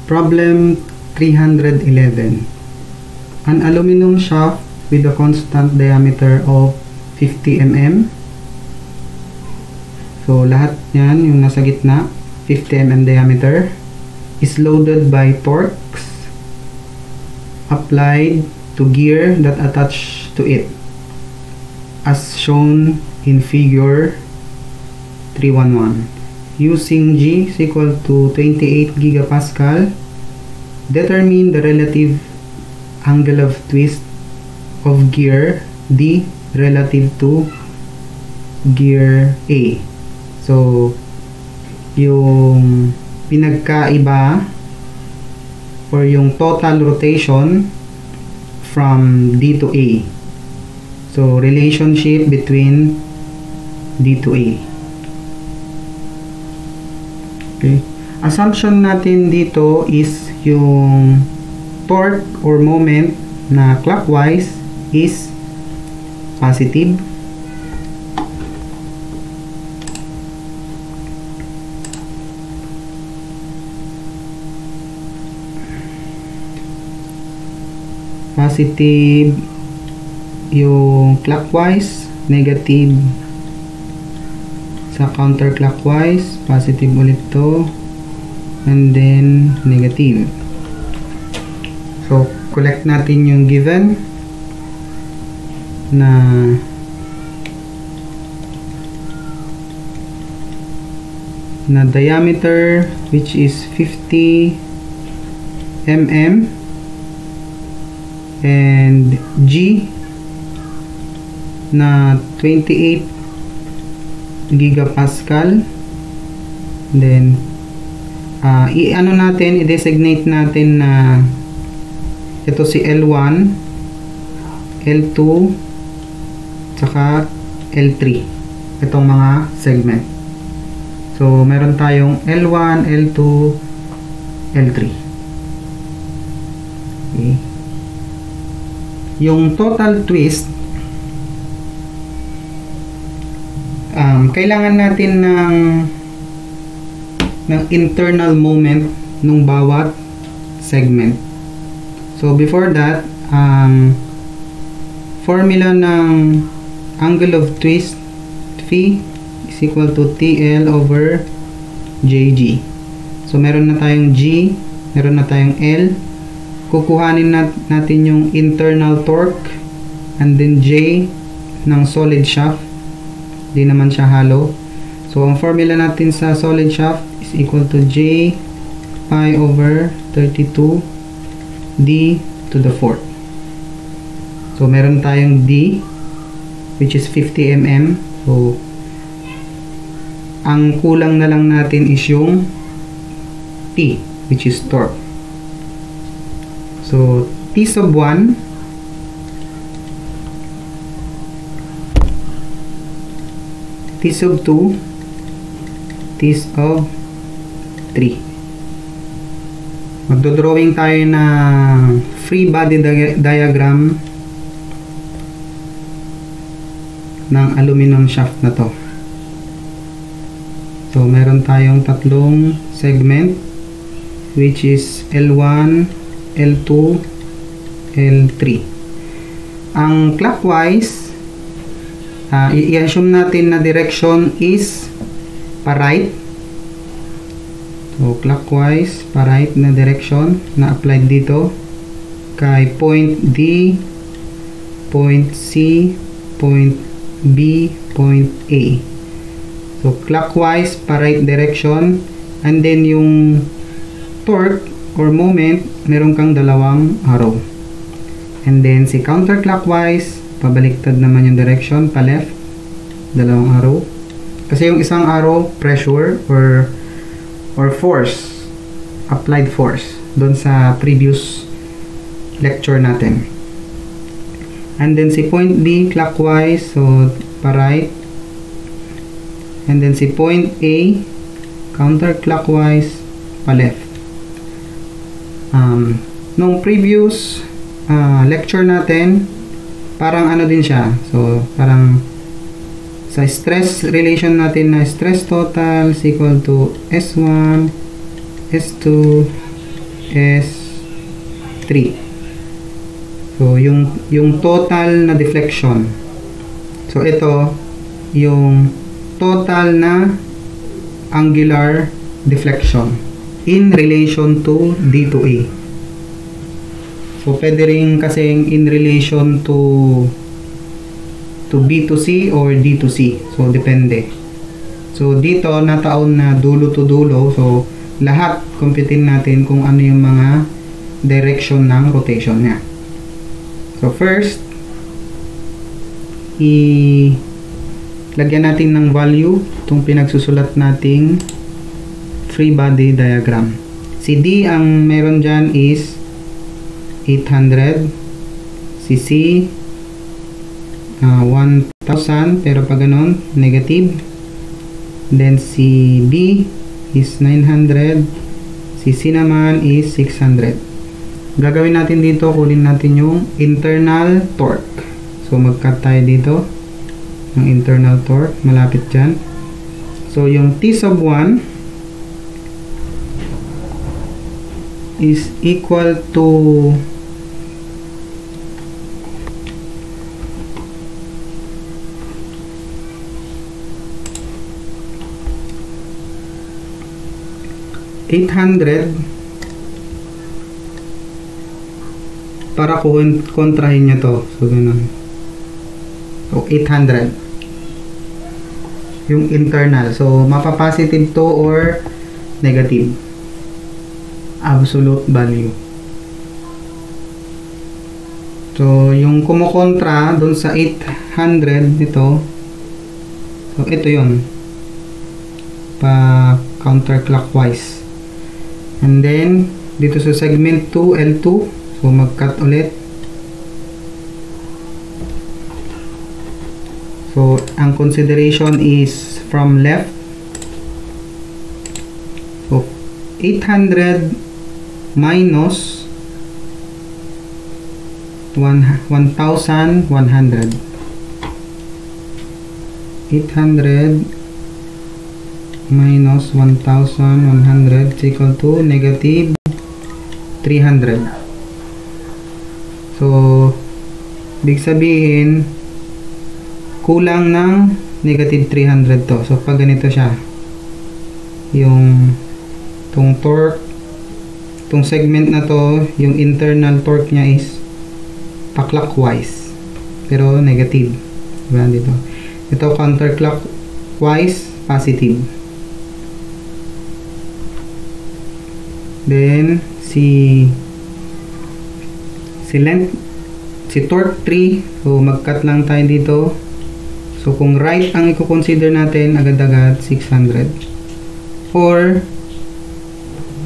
Problem 311. An aluminum shaft with a constant diameter of 50 mm. So, lahat yan, yung nasa gitna, 50 mm diameter, is loaded by torques applied to gear that attach to it, as shown in figure 311. Using G is equal to 28 gigapascal, determine the relative angle of twist of gear D relative to gear A. So, yung pinagkaiba or yung total rotation from D to A. So, relationship between D to A. Okay. Assumption natin dito is yung torque or moment na clockwise is positive. Positive yung clockwise, negative sa counterclockwise, positive ulit to, and then negative. So, collect natin yung given na diameter, which is 50 mm, and G na 28 gigapascal. Then i-designate natin na ito si L1, L2, tsaka L3, itong mga segment. So meron tayong L1, L2, L3. Okay. Yung total twist, kailangan natin ng internal moment nung bawat segment. So before that, formula ng angle of twist phi is equal to TL over JG. So meron na tayong G, meron na tayong L. Kukuhanin natin yung internal torque, and then J ng solid shaft. Di naman siya hollow. So ang formula natin sa solid shaft is equal to J pi over 32 D to the 4th. So meron tayong D, which is 50 mm. So ang kulang na lang natin is yung T, which is torque. So T sub 1 T sub 2, T sub 3. Magdodrawing tayo na free body diagram ng aluminum shaft na to. So meron tayong tatlong segment, which is L1, L2, L3. Ang clockwise, i-assume natin na direction is pa-right. So clockwise, pa-right na direction na applied dito kay point D, point C, point B, point A. So clockwise, pa-right direction, and then yung torque or moment, meron kang dalawang arrow. And then si counterclockwise, pabaliktad naman yung direction, pa left, dalawang arrow. Kasi yung isang arrow, pressure or force, applied force, doon sa previous lecture natin. And then si point B, clockwise, so pa right. And then si point A, counterclockwise, pa left. Nung previous lecture natin, parang ano din siya. So, parang sa stress relation natin na stress total is equal to S1, S2, S3. So, yung total na deflection. So, ito, yung total na angular deflection in relation to D to A. So, pwede rin kasing in relation to B to C or D to C. So, depende. So, dito, nataon na dulo to dulo. So, lahat, computein natin kung ano yung mga direction ng rotation niya. So, first, lagyan natin ng value itong pinagsusulat nating free body diagram. Si D, ang meron dyan is 800. Si C, 1,000. Pero pag ganun, negative. Then, si B is 900. Si C naman is 600. Gagawin natin dito, kunin natin yung internal torque. So, mag-cut tayo dito ng internal torque. Malapit dyan. So, yung T sub 1 is equal to 800 para kontrahin nyo to. So, ganun. So, 800 yung internal. So, mapapositive to or negative. Absolute value. So, yung kumukontra dun sa 800 dito. So, ito yun. Pa counterclockwise. And then, dito sa segment 2, L2. So, mag-cut ulit. So, ang consideration is from left. So, 800 minus 1,100. 800 minus 1,100 is equal to negative 300. So, big sabihin, kulang ng negative 300 to. So, pag ganito siya, yung itong torque, itong segment na to, yung internal torque niya is pa-clockwise. Pero negative. Diba dito? Ito counterclockwise, positive. Then, si torque 3, so mag-cut lang tayo dito. So, kung right ang i-consider natin, agad-agad 600. Or,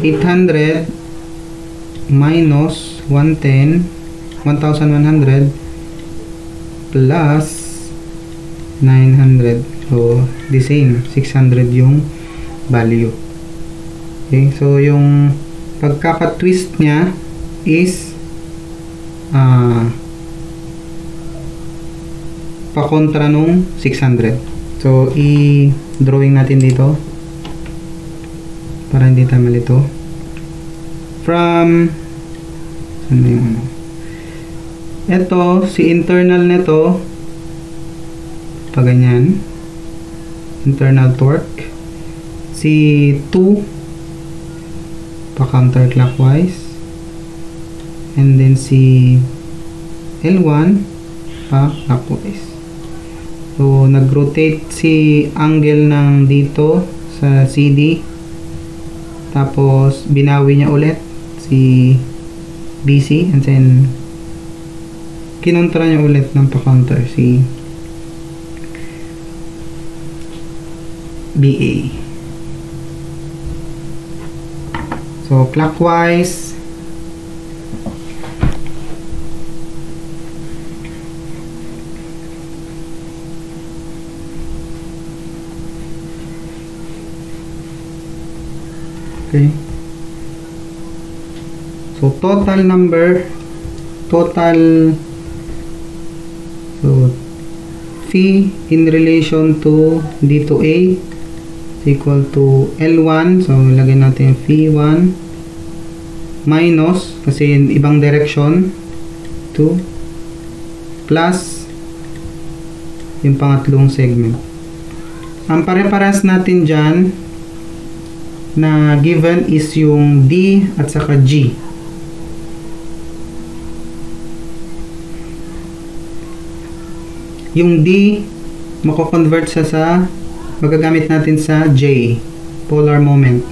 800 minus 1,100 plus 900. So, the same. 600 yung value. Okay, so yung pagkaka-twist niya is pa-kontra nung 600. So, i-drawing natin dito para hindi tayo malito. From saan na yung ano? Ito, si internal nito pa ganyan. Internal torque. Si 2 pa counterclockwise, and then si L1 pa clockwise. So, nag-rotate si angle ng dito sa CD, tapos binawi niya ulit si BC, and then kinontra niya ulit ng pa-counter si BA. So, clockwise. Okay. So, total number, so, phi in relation to D to A equal to L1. So, ilagay natin phi 1 minus, kasi ibang direction, 2, plus yung pangatlong segment. Ang pare-parehas natin dyan na given is yung D at saka G. Yung D, mako-convert sa magagamit natin sa J, polar moment.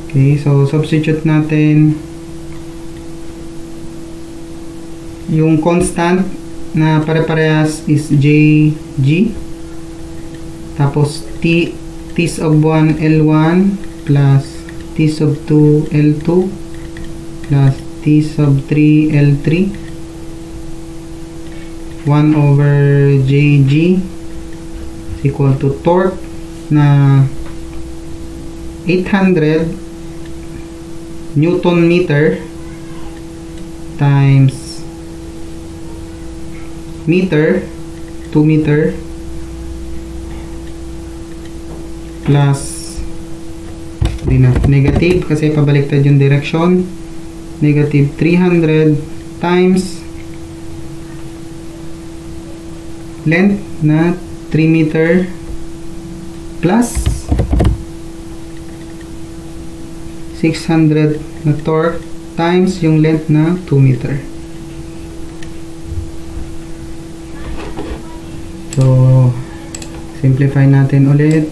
Okay, so substitute natin yung constant na pare-parehas is JG, tapos T sub 1 L1 plus T sub 2 L2 plus T sub 3 L3 1 over JG is equal to torque na 800 Newton meter times meter, 2 meter plus negative kasi pabaliktad yung direction, negative 300 times length na 3 meter plus 600 na torque times yung length na 2 meter. So simplify natin ulit.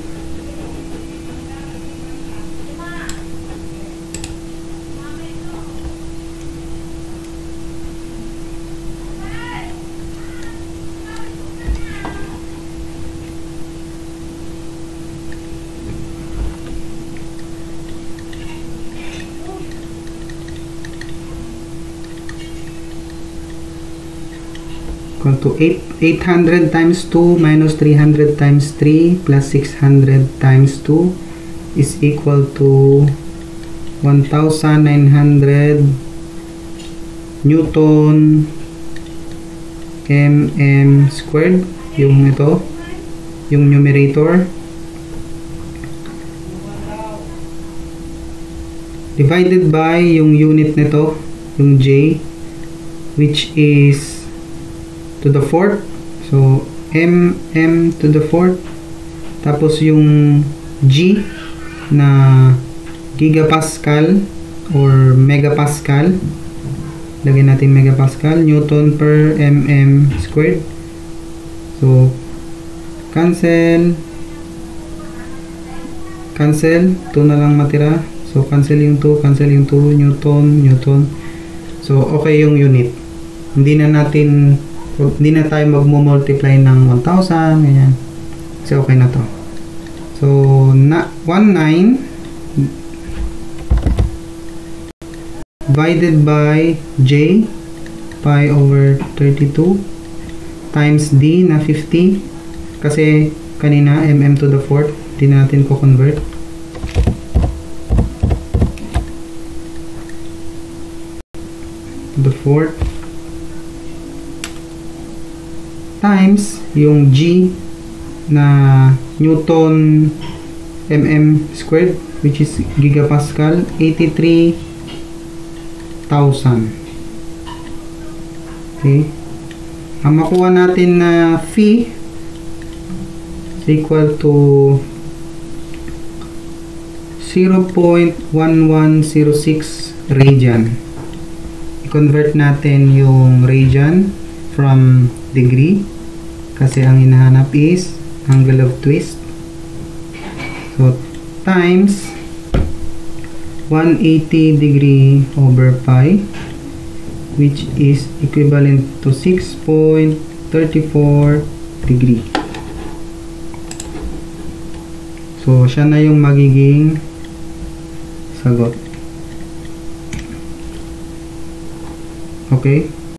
Equal to 800 times 2 minus 300 times 3 plus 600 times 2 is equal to 1900 Newton mm squared, yung ito, yung numerator, divided by yung unit nito, yung J, which is to the fourth, so mm to the fourth, tapos yung G na gigapascal or megapascal, lagyan natin megapascal, Newton per mm squared. So cancel, 2 na lang matira, so cancel yung 2, Newton. So okay yung unit, hindi na tayo magmo-multiply ng 1,000, ganyan. So, okay na to. So, 19 divided by J, pi over 32, times D na 50. Kasi, kanina, mm to the fourth, di natin ko convert. To the fourth. Times yung G na Newton mm squared, which is gigapascal, 83,000. Okay, ang makuha natin na phi is equal to 0.1106 radian. I-convert natin yung radian from degree kasi ang hinahanap is angle of twist. So times 180 degree over pi, which is equivalent to 6.34 degree. So siya na yung magiging sagot. Okay.